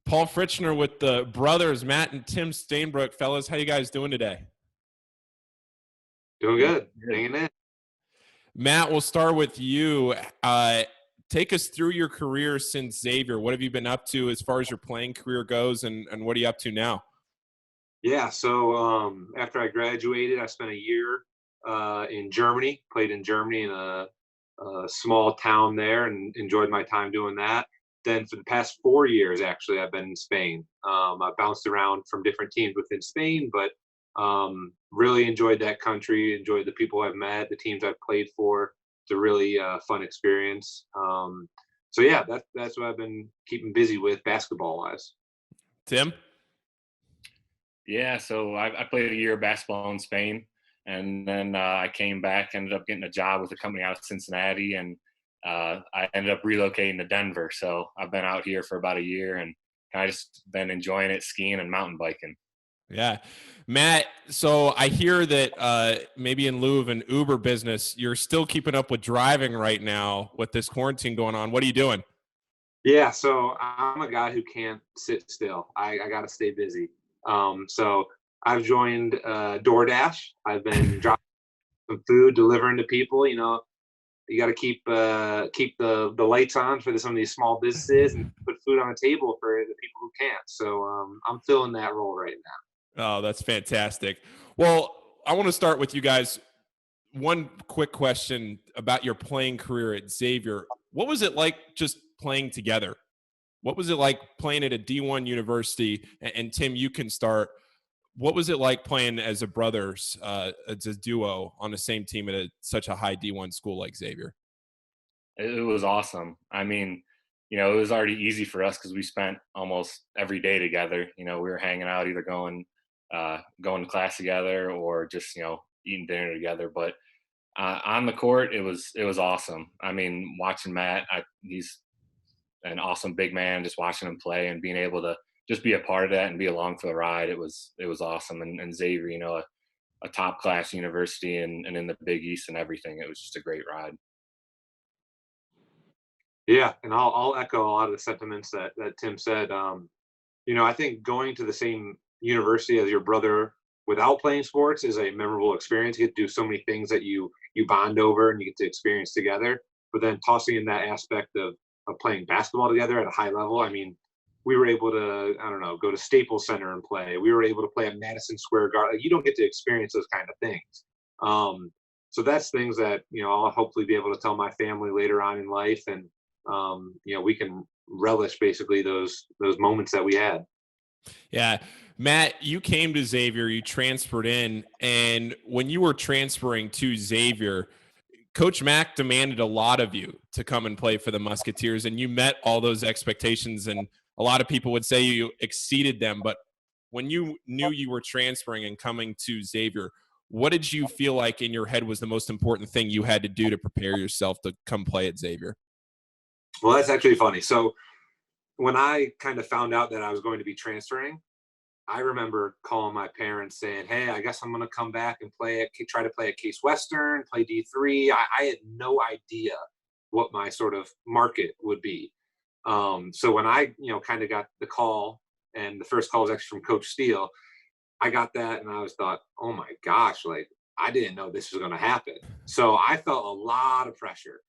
Paul Fritschner with the brothers, Matt and Tim Stainbrook. Fellas, how you guys doing today? Doing good. Hanging in. Matt, we'll start with you. Take us through your career since Xavier. What have you been up to as far as your playing career goes, and what are you up to now? Yeah, so after I graduated, I spent a year in Germany, played in Germany in a small town there and enjoyed my time doing that. Then for the past 4 years, actually, I've been in Spain. I bounced around from different teams within Spain, but really enjoyed that country, enjoyed the people I've met, the teams I've played for. It's a really fun experience. So yeah, that's what I've been keeping busy with basketball-wise. Tim? Yeah, so I played a year of basketball in Spain, and then I came back, ended up getting a job with a company out of Cincinnati, and I ended up relocating to Denver. So I've been out here for about a year, and kind of just been enjoying it, skiing and mountain biking. Yeah. Matt, so I hear that maybe in lieu of an Uber business, you're still keeping up with driving right now with this quarantine going on. What are you doing? Yeah, so I'm a guy who can't sit still. I got to stay busy. So I've joined DoorDash. I've been dropping some food, delivering to people. You know, you got to keep the lights on for some of these small businesses and put food on the table for the people who can't. So I'm filling that role right now. Oh, that's fantastic. Well, I want to start with you guys. One quick question about your playing career at Xavier. What was it like just playing together? What was it like playing at a D1 university? And Tim, you can start. What was it like playing as a brothers, as a duo on the same team at such a high D1 school like Xavier? It was awesome. I mean, it was already easy for us because we spent almost every day together. We were hanging out, either going to class together or just eating dinner together. But on the court, it was awesome. I mean, watching Matt, he's an awesome big man. Just watching him play and being able to just be a part of that and be along for the ride, it was awesome. And Xavier, a top class university and in the Big East and everything, it was just a great ride. Yeah, and I'll echo a lot of the sentiments that Tim said. I think going to the same university as your brother without playing sports is a memorable experience. You get to do so many things that you bond over and you get to experience together. But then tossing in that aspect of playing basketball together at a high level, I mean, we were able to, I don't know, go to Staples Center and play. We were able to play at Madison Square Garden. You don't get to experience those kind of things. So that's things that, I'll hopefully be able to tell my family later on in life. And, we can relish basically those moments that we had. Yeah. Matt, you came to Xavier, you transferred in, and when you were transferring to Xavier, Coach Mack demanded a lot of you to come and play for the Musketeers, and you met all those expectations, and a lot of people would say you exceeded them. But when you knew you were transferring and coming to Xavier, what did you feel like in your head was the most important thing you had to do to prepare yourself to come play at Xavier? Well, that's actually funny. So when I kind of found out that I was going to be transferring, I remember calling my parents saying, "Hey, I guess I'm going to come back and try to play at Case Western, play D3." I had no idea what my sort of market would be. So when I, kind of got the call, and the first call was actually from Coach Steele, I got that and I thought, oh my gosh, like I didn't know this was going to happen. So I felt a lot of pressure.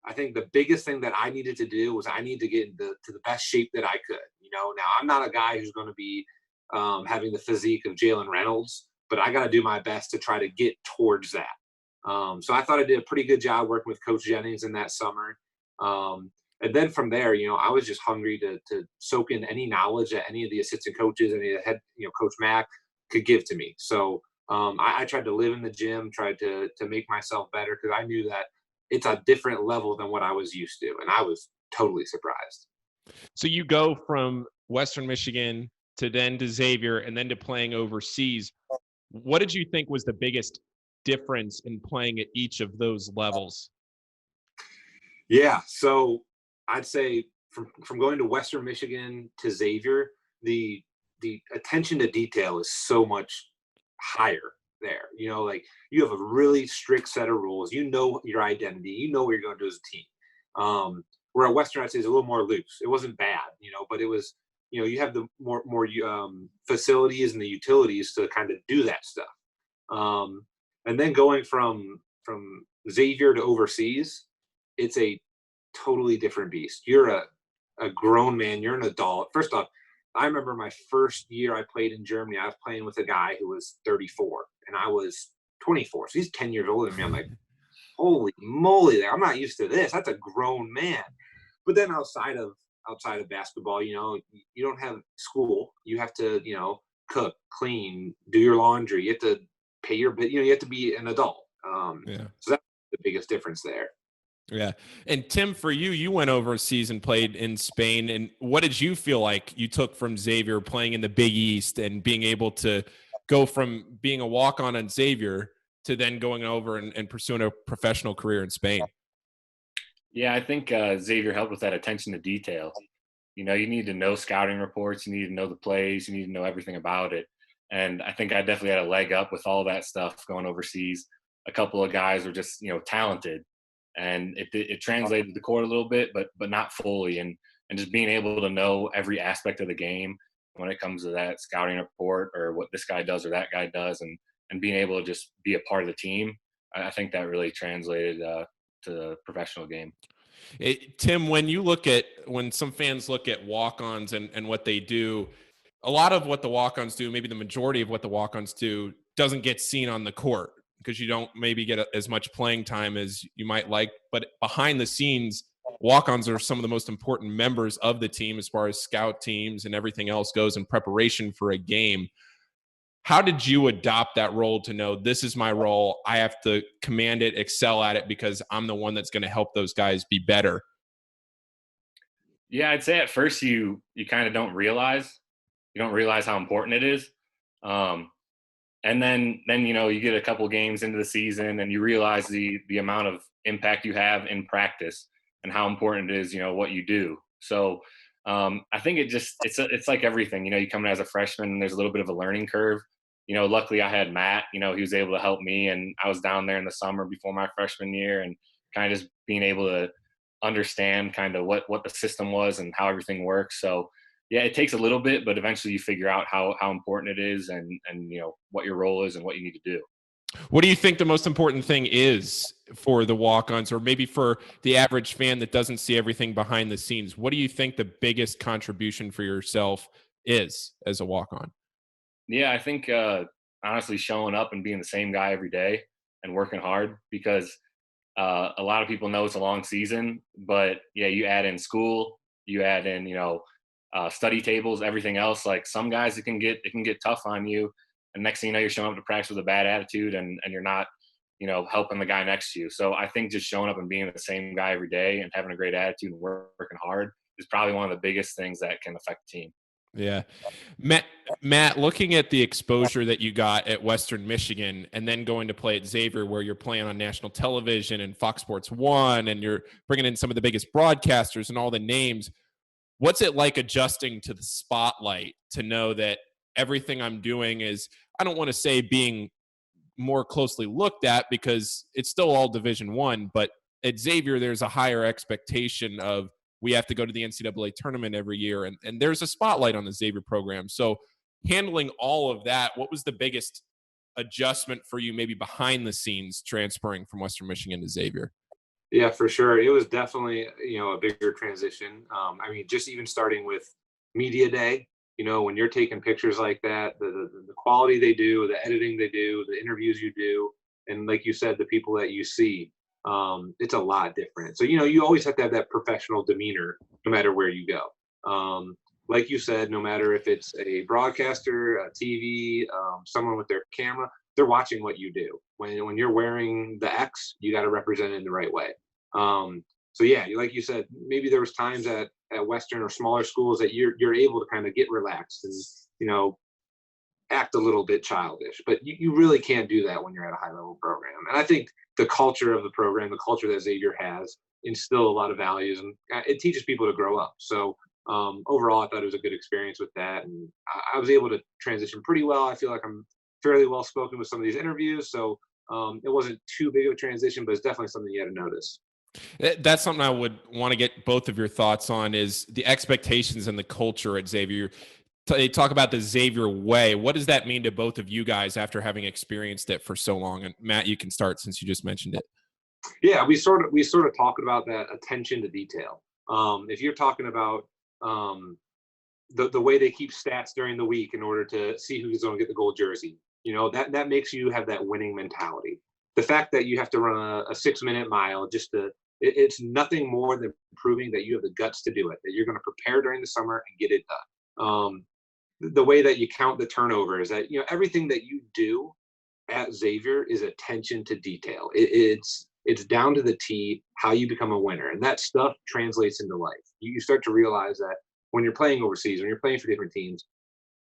I think the biggest thing that I needed to do was I need to get to the best shape that I could. Now I'm not a guy who's going to be having the physique of Jalen Reynolds, but I got to do my best to try to get towards that. So I thought I did a pretty good job working with Coach Jennings in that summer. And then from there, I was just hungry to soak in any knowledge that any of the assistant coaches, any of the head, Coach Mack could give to me. So I tried to live in the gym, tried to make myself better because I knew that it's a different level than what I was used to. And I was totally surprised. So you go from Western Michigan to Xavier and then to playing overseas. What did you think was the biggest difference in playing at each of those levels? Yeah, so I'd say from going to Western Michigan to Xavier, the attention to detail is so much higher there. Like you have a really strict set of rules. You know your identity. You know what you're going to do as a team. Where at Western, I'd say, is a little more loose. It wasn't bad, but it was, you have the more facilities and the utilities to kind of do that stuff. And then going from Xavier to overseas, it's a totally different beast. You're a grown man. You're an adult. First off, I remember my first year I played in Germany, I was playing with a guy who was 34 and I was 24. So he's 10 years older than me. I'm like, holy moly, I'm not used to this. That's a grown man. But then outside of basketball, you don't have school. You have to, cook, clean, do your laundry. You have to pay your bill. You have to be an adult. So that's the biggest difference there. Yeah. And Tim, for you, you went overseas and played in Spain. And what did you feel like you took from Xavier playing in the Big East and being able to go from being a walk-on at Xavier to then going over and pursuing a professional career in Spain? Yeah, I think Xavier helped with that attention to detail. You need to know scouting reports. You need to know the plays. You need to know everything about it. And I think I definitely had a leg up with all that stuff going overseas. A couple of guys were just, talented. And it translated to the court a little bit, but not fully. And just being able to know every aspect of the game when it comes to that scouting report or what this guy does or that guy does, and being able to just be a part of the team, I think that really translated to the professional game. Tim, when some fans look at walk-ons and what they do, a lot of what the walk-ons do, maybe the majority of what the walk-ons do, doesn't get seen on the court, because you don't maybe get as much playing time as you might like. But behind the scenes, walk-ons are some of the most important members of the team as far as scout teams and everything else goes in preparation for a game. How did you adopt that role to know this is my role? I have to command it, excel at it, because I'm the one that's going to help those guys be better. Yeah, I'd say at first you kind of don't realize how important it is. And then you get a couple games into the season and you realize the amount of impact you have in practice and how important it is, what you do. So I think it's like everything. You come in as a freshman and there's a little bit of a learning curve. Luckily I had Matt. He was able to help me, and I was down there in the summer before my freshman year, and kind of just being able to understand kind of what the system was and how everything works. So yeah, it takes a little bit, but eventually you figure out how important it is and what your role is and what you need to do. What do you think the most important thing is for the walk-ons, or maybe for the average fan that doesn't see everything behind the scenes? What do you think the biggest contribution for yourself is as a walk-on? Yeah, I think honestly showing up and being the same guy every day and working hard, because a lot of people know it's a long season, but yeah, you add in school, you add in, study tables, everything else. Like some guys, it can get tough on you. And next thing you know, you're showing up to practice with a bad attitude and you're not, helping the guy next to you. So I think just showing up and being the same guy every day and having a great attitude and working hard is probably one of the biggest things that can affect the team. Yeah. Matt, looking at the exposure that you got at Western Michigan and then going to play at Xavier, where you're playing on national television and Fox Sports 1, and you're bringing in some of the biggest broadcasters and all the names, what's it like adjusting to the spotlight to know that everything I'm doing is, I don't want to say being more closely looked at, because it's still all Division I, but at Xavier, there's a higher expectation of, we have to go to the NCAA tournament every year, and there's a spotlight on the Xavier program. So handling all of that, what was the biggest adjustment for you, maybe behind the scenes, transferring from Western Michigan to Xavier? Yeah, for sure. It was definitely, a bigger transition. Just even starting with media day, when you're taking pictures like that, the quality they do, the editing they do, the interviews you do, and like you said, the people that you see, it's a lot different. So, you always have to have that professional demeanor no matter where you go. Like you said, no matter if it's a broadcaster, a TV, someone with their camera, they're watching what you do. When you're wearing the X, you got to represent it in the right way. So yeah, like you said, maybe there was times at Western or smaller schools that you're able to kind of get relaxed and, act a little bit childish, but you really can't do that when you're at a high level program. And I think the culture of the program, the culture that Xavier has, instill a lot of values, and it teaches people to grow up. So overall, I thought it was a good experience with that. And I was able to transition pretty well. I feel like I'm fairly well spoken with some of these interviews. So it wasn't too big of a transition, but it's definitely something you had to notice. That's something I would want to get both of your thoughts on is the expectations and the culture at Xavier. They talk about the Xavier way. What does that mean to both of you guys after having experienced it for so long? And Matt, you can start since you just mentioned it. Yeah, we sort of talk about that attention to detail. If you're talking about the way they keep stats during the week in order to see who's going to get the gold jersey, that makes you have that winning mentality. The fact that you have to run a 6-minute mile it's nothing more than proving that you have the guts to do it, that you're going to prepare during the summer and get it done. The way that you count the turnovers, that everything that you do at Xavier is attention to detail. It's down to the T how you become a winner, and that stuff translates into life. You start to realize that when you're playing overseas, when you're playing for different teams,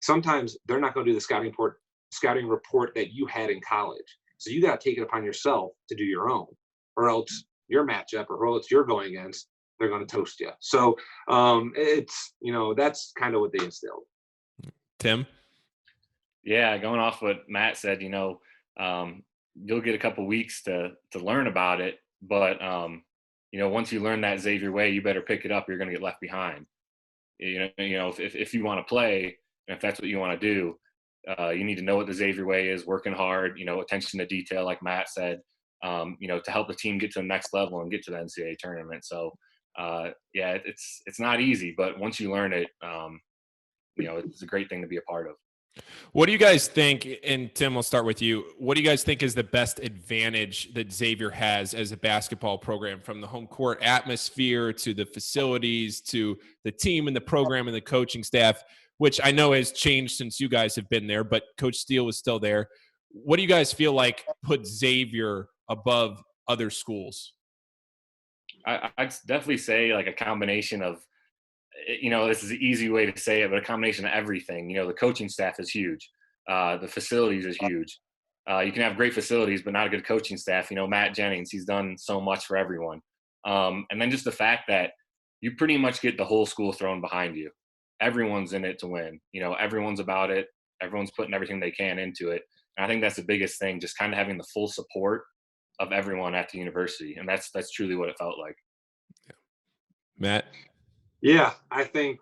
sometimes they're not going to do the scouting report that you had in college. So you got to take it upon yourself to do your own, or else your matchup or who else you're going against, they're going to toast you. So that's kind of what they instilled. Tim? Yeah, going off what Matt said, you'll get a couple weeks to learn about it, but once you learn that Xavier way, you better pick it up. You're going to get left behind. If you want to play, and if that's what you want to do, you need to know what the Xavier way is. Working hard, attention to detail, like Matt said, to help the team get to the next level and get to the NCAA tournament. So, it's not easy, but once you learn it, it's a great thing to be a part of. What do you guys think, and Tim, we'll start with you. What do you guys think is the best advantage that Xavier has as a basketball program, from the home court atmosphere to the facilities to the team and the program and the coaching staff, which I know has changed since you guys have been there, but Coach Steele is still there. What do you guys feel like put Xavier above other schools? I'd definitely say like a combination of, this is an easy way to say it, but a combination of everything. The coaching staff is huge. The facilities is huge. You can have great facilities, but not a good coaching staff. Matt Jennings, he's done so much for everyone. And then just the fact that you pretty much get the whole school thrown behind you. Everyone's in it to win. Everyone's about it. Everyone's putting everything they can into it. And I think that's the biggest thing, just kind of having the full support of everyone at the university. And that's truly what it felt like. Matt? Yeah, I think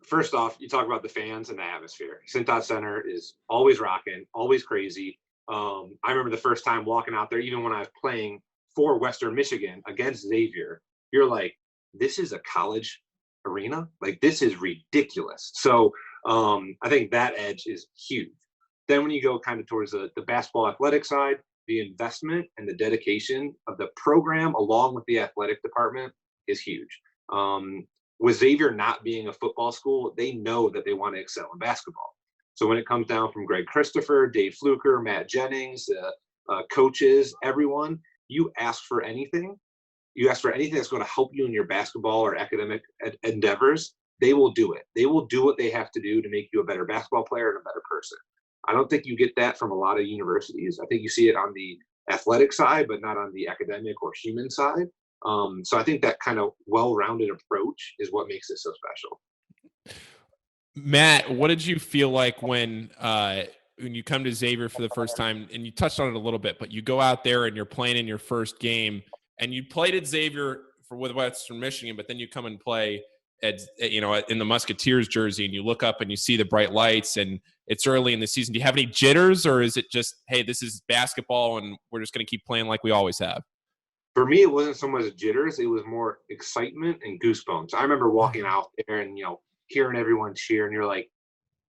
first off, you talk about the fans and the atmosphere. Cintas Center is always rocking, always crazy. I remember the first time walking out there, even when I was playing for Western Michigan against Xavier, you're like, this is a college arena? Like, this is ridiculous. So I think that edge is huge. Then when you go kind of towards the basketball athletic side, the investment and the dedication of the program along with the athletic department is huge. With Xavier not being a football school, they know that they want to excel in basketball. So when it comes down from Greg Christopher, Dave Fluker, Matt Jennings, coaches, everyone, you ask for anything that's going to help you in your basketball or academic endeavors, they will do it. They will do what they have to do to make you a better basketball player and a better person. I don't think you get that from a lot of universities. I think you see it on the athletic side, but not on the academic or human side. So I think that kind of well-rounded approach is what makes it so special. Matt, what did you feel like when you come to Xavier for the first time, and you touched on it a little bit, but you go out there and you're playing in your first game, and you played at Xavier with Western Michigan, but then you come and play at in the Musketeers jersey, and you look up and you see the bright lights, and it's early in the season. Do you have any jitters, or is it just, hey, this is basketball and we're just going to keep playing like we always have? For me, it wasn't so much jitters. It was more excitement and goosebumps. I remember walking out there and, hearing everyone cheer, and you're like,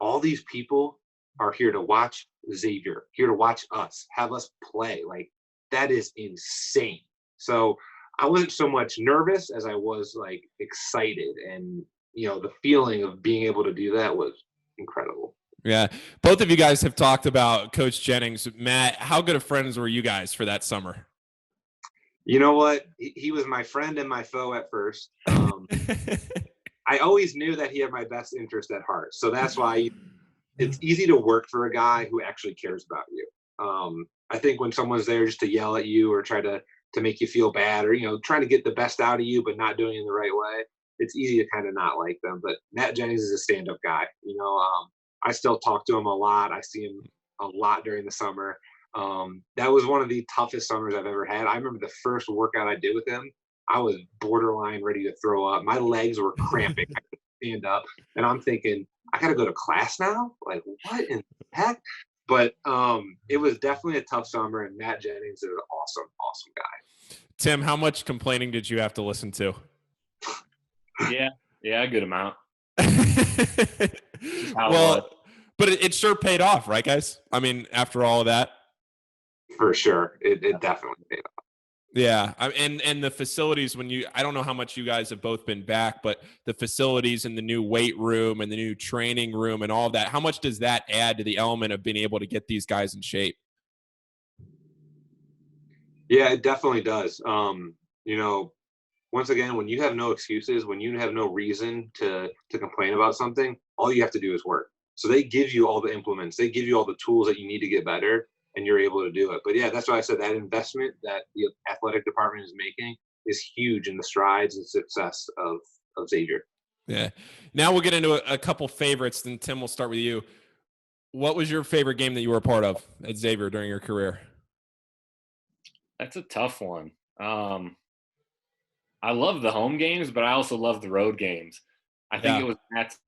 all these people are here to watch Xavier, here to watch us, have us play. Like, that is insane. So I wasn't so much nervous as I was like excited, and, the feeling of being able to do that was incredible. Yeah. Both of you guys have talked about Coach Jennings. Matt, how good of friends were you guys for that summer? You know what? He was my friend and my foe at first. I always knew that he had my best interest at heart. So that's why it's easy to work for a guy who actually cares about you. I think when someone's there just to yell at you or try to make you feel bad, or, trying to get the best out of you but not doing it in the right way, it's easy to kind of not like them. But Matt Jennings is a stand-up guy. I still talk to him a lot. I see him a lot during the summer. That was one of the toughest summers I've ever had. I remember the first workout I did with him, I was borderline ready to throw up. My legs were cramping. I couldn't stand up. And I'm thinking, I got to go to class now? Like, what in the heck? But it was definitely a tough summer, and Matt Jennings is an awesome, awesome guy. Tim, how much complaining did you have to listen to? Yeah, a good amount. Well, but it sure paid off, right, guys? I mean, after all of that. For sure. It definitely paid off. Yeah. And the facilities, I don't know how much you guys have both been back, but the facilities and the new weight room and the new training room and all of that, how much does that add to the element of being able to get these guys in shape? Yeah, it definitely does. Once again, when you have no excuses, when you have no reason to complain about something, all you have to do is work. So they give you all the implements, they give you all the tools that you need to get better, and you're able to do it. But yeah, that's why I said that investment that the athletic department is making is huge in the strides and success of Xavier. Yeah. Now we'll get into a couple favorites. Then Tim, we'll start with you. What was your favorite game that you were a part of at Xavier during your career? That's a tough one. I love the home games, but I also love the road games. I think it was Matt's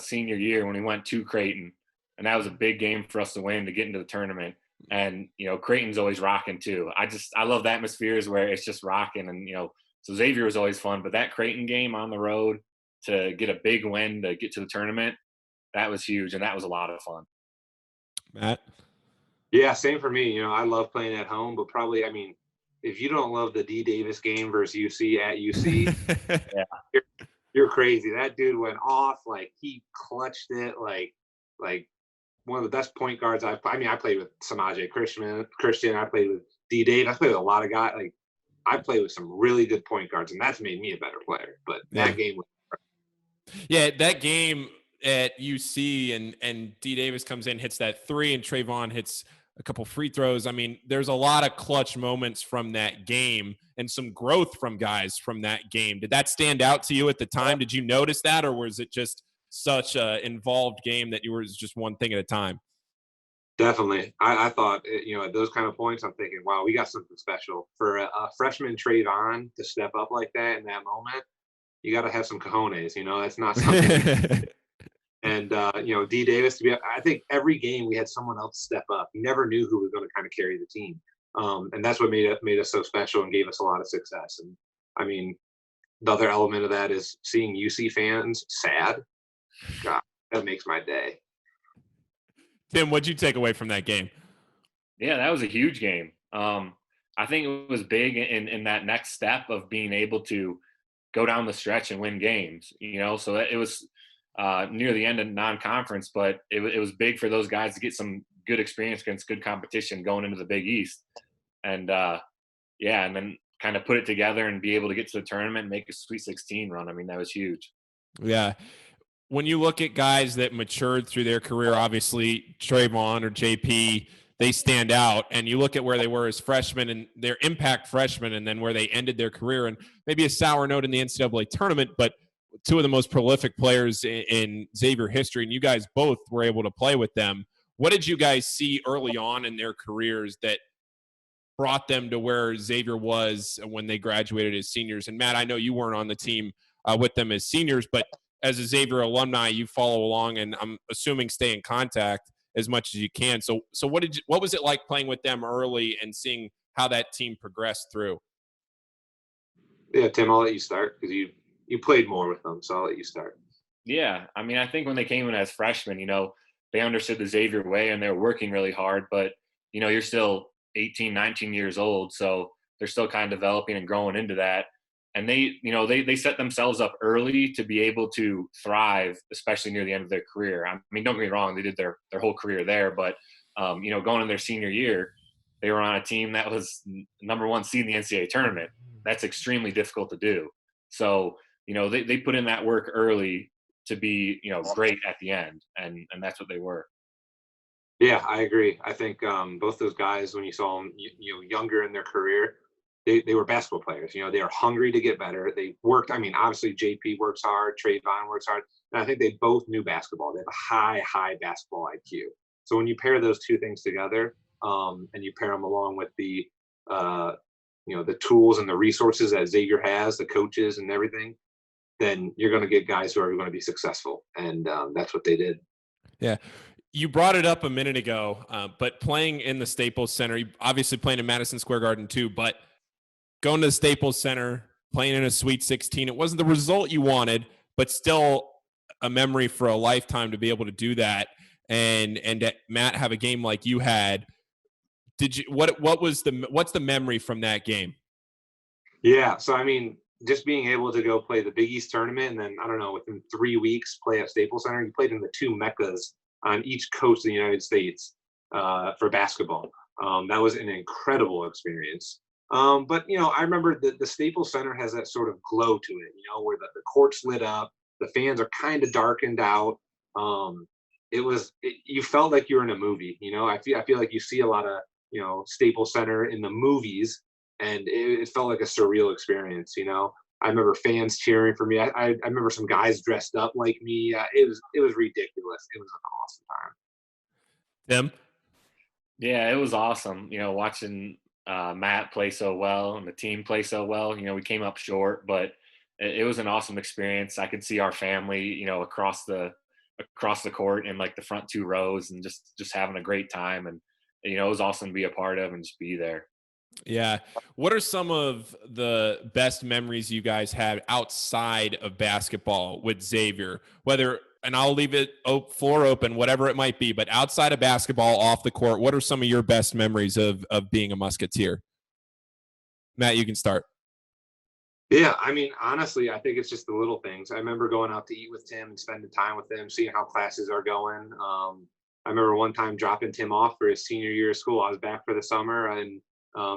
senior year when we went to Creighton, and that was a big game for us to win to get into the tournament. And, Creighton's always rocking too. I love the atmospheres where it's just rocking. And, so Xavier was always fun, but that Creighton game on the road to get a big win to get to the tournament, that was huge. And that was a lot of fun. Matt? Yeah, same for me. I love playing at home, but probably, if you don't love the D Davis game versus UC at UC, you're crazy. That dude went off. Like, he clutched it like one of the best point guards I played with Samaje Christian. I played with D Dave. I played with a lot of guys. Like, I played with some really good point guards, and that's made me a better player. But that game was that game at UC and D Davis comes in, hits that three, and Trayvon hits a couple free throws. I mean, there's a lot of clutch moments from that game and some growth from guys from that game. Did that stand out to you at the time? Did you notice that, or was it just such a involved game that you were just one thing at a time? Definitely. I thought, at those kind of points, I'm thinking, wow, we got something special. For a freshman Trayvon to step up like that in that moment, you got to have some cojones, that's not something. And, D Davis, I think every game we had someone else step up. You never knew who was going to kind of carry the team. And that's what made us so special and gave us a lot of success. And, the other element of that is seeing UC fans sad. God, that makes my day. Tim, what'd you take away from that game? Yeah, that was a huge game. I think it was big in that next step of being able to go down the stretch and win games, so it was near the end of non-conference, but it was big for those guys to get some good experience against good competition going into the Big East. And and then kind of put it together and be able to get to the tournament and make a Sweet 16 run. I mean, that was huge. Yeah. When you look at guys that matured through their career, obviously Trayvon or JP, they stand out. And you look at where they were as freshmen and their impact freshmen, and then where they ended their career, and maybe a sour note in the NCAA tournament, but two of the most prolific players in Xavier history, and you guys both were able to play with them. What did you guys see early on in their careers that brought them to where Xavier was when they graduated as seniors? And Matt, I know you weren't on the team with them as seniors, but as a Xavier alumni, you follow along, and I'm assuming stay in contact as much as you can. So what was it like playing with them early and seeing how that team progressed through? Yeah, Tim, I'll let you start because you played more with them, so I'll let you start. Yeah, I think when they came in as freshmen, they understood the Xavier way and they were working really hard, but you're still 18, 19 years old, so they're still kind of developing and growing into that. And they set themselves up early to be able to thrive, especially near the end of their career. I mean, don't get me wrong, they did their whole career there, but going in their senior year, they were on a team that was number one seed in the NCAA tournament. That's extremely difficult to do. So, they put in that work early to be, great at the end, and that's what they were. Yeah, I agree. I think both those guys, when you saw them, younger in their career, they were basketball players. They are hungry to get better. They worked. Obviously JP works hard, Trayvon works hard, and I think they both knew basketball. They have a high basketball IQ. So when you pair those two things together, and you pair them along with the the tools and the resources that Xavier has, the coaches and everything, then you're going to get guys who are going to be successful. And that's what they did. Yeah. You brought it up a minute ago, but playing in the Staples Center, obviously playing in Madison Square Garden too, but going to the Staples Center, playing in a Sweet 16, it wasn't the result you wanted, but still a memory for a lifetime to be able to do that. And Matt have a game like you had. Did you what's the memory from that game? Yeah, so I mean, just being able to go play the Big East tournament, and then I don't know, within 3 weeks, play at Staples Center. You played in the two meccas on each coast of the United States for basketball. That was an incredible experience. But I remember the Staples Center has that sort of glow to it, where the court's lit up, the fans are kind of darkened out. You felt like you were in a movie. I feel like you see a lot of Staples Center in the movies, and it felt like a surreal experience. I remember fans cheering for me. I remember some guys dressed up like me. It was ridiculous. It was an awesome time. Tim? Yeah, it was awesome. Watching Matt play so well and the team play so well. We came up short, but it was an awesome experience. I could see our family, across the court in like the front two rows, and just having a great time. And it was awesome to be a part of and just be there. Yeah. What are some of the best memories you guys had outside of basketball with Xavier? And I'll leave it floor open, whatever it might be, but outside of basketball, off the court, what are some of your best memories of being a Musketeer? Matt, you can start. Yeah, I mean, honestly, I think it's just the little things. I remember going out to eat with Tim and spending time with him, seeing how classes are going. I remember one time dropping Tim off for his senior year of school. I was back for the summer and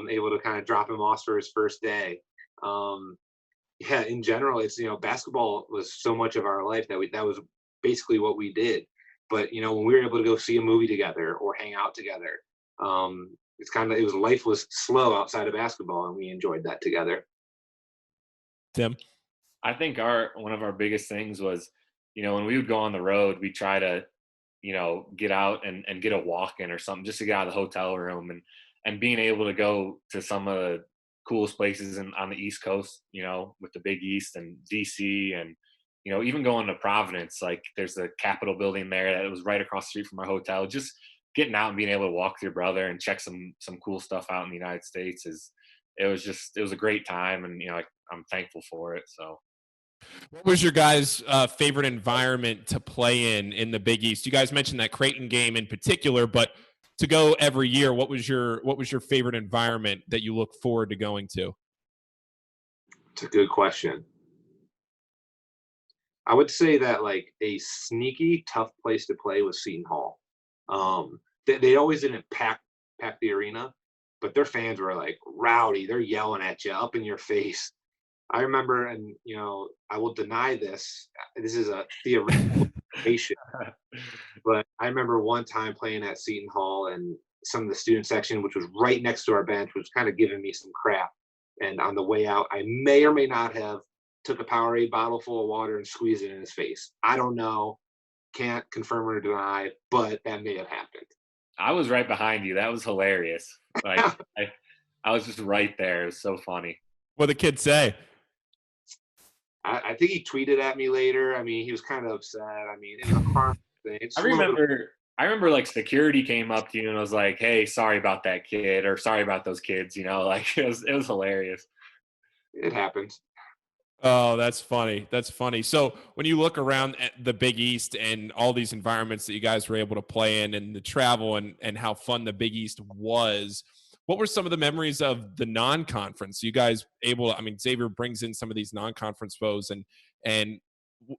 able to kind of drop him off for his first day. Yeah, in general, it's, basketball was so much of our life that was basically what we did. But, when we were able to go see a movie together or hang out together, life was slow outside of basketball, and we enjoyed that together. Tim? I think one of our biggest things was, when we would go on the road, we try to, get out and get a walk in or something just to get out of the hotel room, and being able to go to some of the coolest places on the East Coast, with the Big East and DC, and, even going to Providence, like there's the Capitol building there that was right across the street from our hotel. Just getting out and being able to walk with your brother and check some cool stuff out in the United States it was a great time, and I'm thankful for it. So, what was your guys' favorite environment to play in the Big East? You guys mentioned that Creighton game in particular, but to go every year, what was your favorite environment that you look forward to going to? It's a good question. I would say that like a sneaky tough place to play was Seton Hall. They always didn't pack the arena, but their fans were like rowdy. They're yelling at you up in your face. I remember, and I will deny this. This is a theoretical but I remember one time playing at Seton Hall, and some of the student section, which was right next to our bench, was kind of giving me some crap. And on the way out, I may or may not have took a Powerade bottle full of water and squeezed it in his face. I don't know. Can't confirm or deny, but that may have happened. I was right behind you. That was hilarious. Like I was just right there. It was so funny. What did the kid say? I think he tweeted at me later. I mean, he was kind of upset. I mean, it's a harm thing. I remember like security came up to you and was like, "Hey, sorry about that kid," or "Sorry about those kids." Like it was hilarious. It happens. Oh, that's funny. That's funny. So when you look around at the Big East and all these environments that you guys were able to play in, and the travel and how fun the Big East was, what were some of the memories of the non-conference? You guys Xavier brings in some of these non-conference foes, and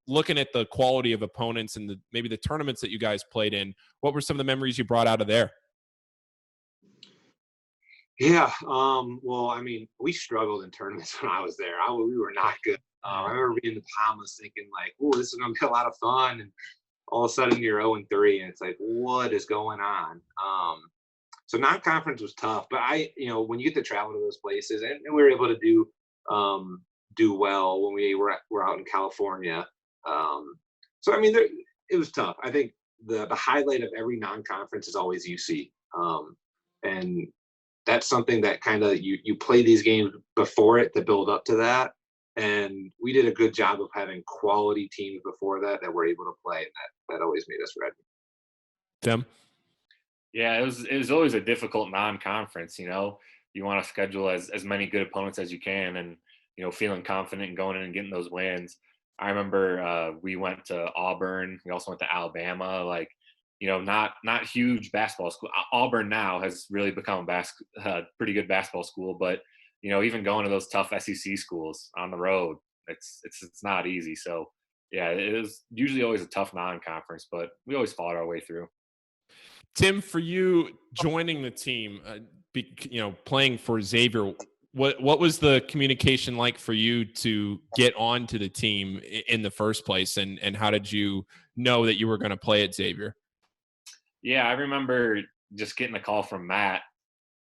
looking at the quality of opponents and maybe the tournaments that you guys played in, what were some of the memories you brought out of there? Yeah. Well, I mean, we struggled in tournaments when I was there. We were not good. I remember being in the Bahamas thinking like, "Oh, this is going to be a lot of fun." And all of a sudden you're 0-3 and it's like, what is going on? So non-conference was tough, but when you get to travel to those places, and we were able to do well when we were out in California. So, I mean, it was tough. I think the highlight of every non-conference is always UC. And that's something that kind of you play these games before it to build up to that. And we did a good job of having quality teams before that were able to play. And that always made us ready. Tim? Yeah, it was always a difficult non-conference. You know, you want to schedule as many good opponents as you can, and feeling confident and going in and getting those wins. I remember we went to Auburn. We also went to Alabama. Like, not huge basketball school. Auburn now has really become a pretty good basketball school, but even going to those tough SEC schools on the road, it's not easy. So yeah, it is usually always a tough non-conference, but we always fought our way through. Tim, for you joining the team, playing for Xavier, what was the communication like for you to get onto the team in the first place, and how did you know that you were going to play at Xavier? Yeah, I remember just getting a call from Matt.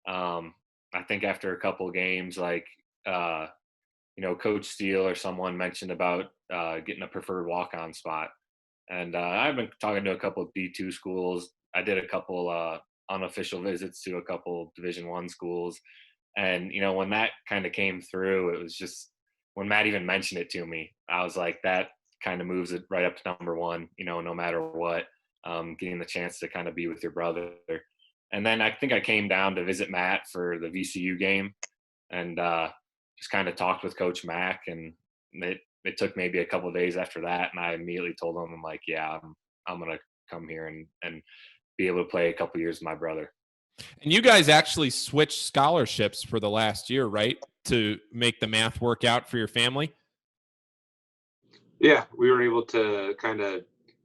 I think after a couple of games, like Coach Steele or someone mentioned about getting a preferred walk-on spot, and I've been talking to a couple of D2 schools. I did a couple unofficial visits to a couple Division I schools. And, when that kind of came through, it was just when Matt even mentioned it to me, I was like, that kind of moves it right up to number one, no matter what, getting the chance to kind of be with your brother. And then I think I came down to visit Matt for the VCU game and just kind of talked with Coach Mack. And it took maybe a couple of days after that. And I immediately told him, I'm like, yeah, I'm going to come here and be able to play a couple years with my brother. And you guys actually switched scholarships for the last year, right? To make the math work out for your family? Yeah, we were able to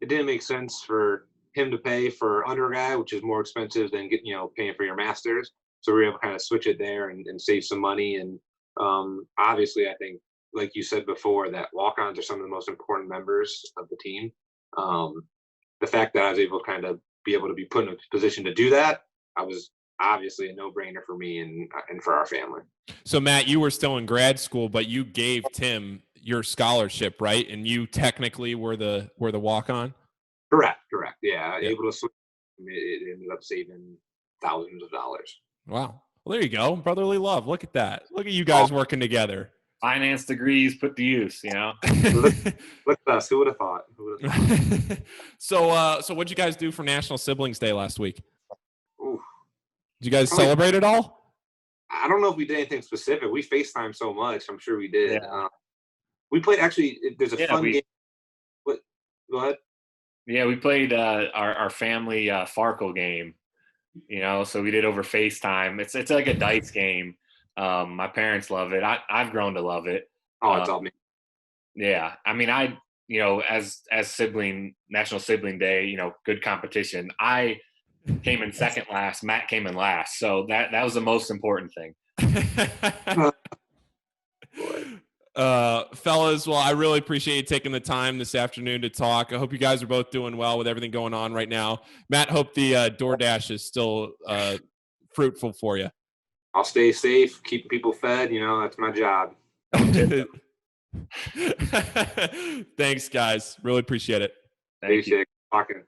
it didn't make sense for him to pay for undergrad, which is more expensive than paying for your master's. So we were able to kind of switch it there and save some money. And obviously, I think, like you said before, that walk-ons are some of the most important members of the team. The fact that I was able to be able to be put in a position to do that, I was obviously a no-brainer for me and for our family. So Matt, you were still in grad school, but you gave Tim your scholarship, right? And you technically were the walk-on? Correct. Yeah. Able to switch. It ended up saving thousands of dollars. Wow. Well, there you go. Brotherly love. Look at that. Look at you guys working together. Finance degrees put to use, Look at us. Who would have thought? So what'd you guys do for National Siblings Day last week? Ooh. Did you guys celebrate at all? I don't know if we did anything specific. We FaceTime so much. I'm sure we did. Yeah. We played, actually, there's a fun game. What? Go ahead. Yeah, we played our family Farkle game, so we did over FaceTime. It's like a dice game. My parents love it. I've grown to love it. Oh, it's all me. Yeah. I mean, as National Sibling Day, good competition. I came in second last. Matt came in last. So that was the most important thing. Fellas, well, I really appreciate you taking the time this afternoon to talk. I hope you guys are both doing well with everything going on right now. Matt, hope the DoorDash is still fruitful for you. I'll stay safe, keep people fed. That's my job. Thanks, guys. Really appreciate it. Thank you. Talking.